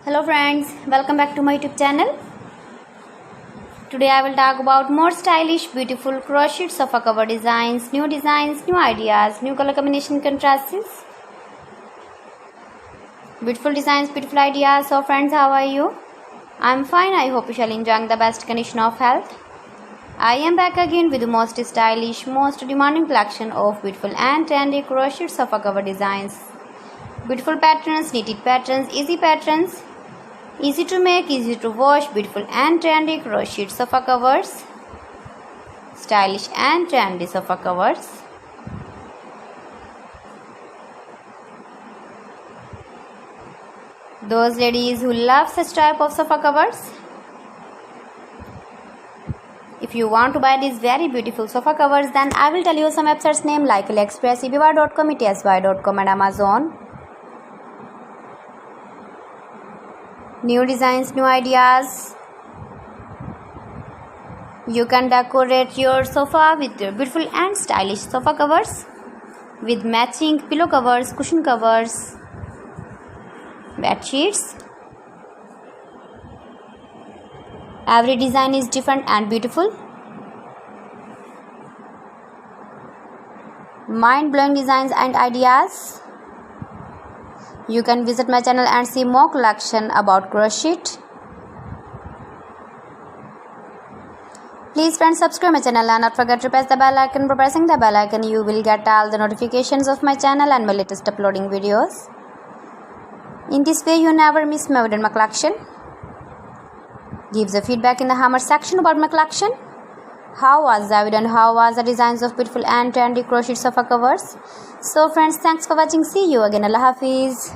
Hello friends, welcome back to my YouTube channel. Today I will talk about more stylish, beautiful crochet sofa cover designs, new ideas, new color combination contrasts. Beautiful designs, beautiful ideas. So friends, how are you? I'm fine. I hope you shall enjoy the best condition of health. I am back again with the most stylish, most demanding collection of beautiful and trendy crochet sofa cover designs. Beautiful patterns, knitted patterns, easy to make, easy to wash, beautiful and trendy crochet sofa covers, stylish and trendy sofa covers. Those ladies who love such type of sofa covers, if you want to buy these very beautiful sofa covers, then I will tell you some websites name like AliExpress, eBay.com, etsy.com and Amazon. New designs, new ideas. You can decorate your sofa with your beautiful and stylish sofa covers with matching pillow covers, cushion covers, bed sheets. Every design is different and beautiful. Mind-blowing designs and ideas. You can visit my channel and see more collection about crochet. Please friends, subscribe my channel and not forget to press the bell icon. By pressing the bell icon, you will get all the notifications of my channel and my latest uploading videos. In this way, you never miss my video and my collection. Give the feedback in the comment section about my collection. How was the video and how was the designs of beautiful and trendy crochet sofa covers? So friends, thanks for watching. See you again. Allah Hafiz.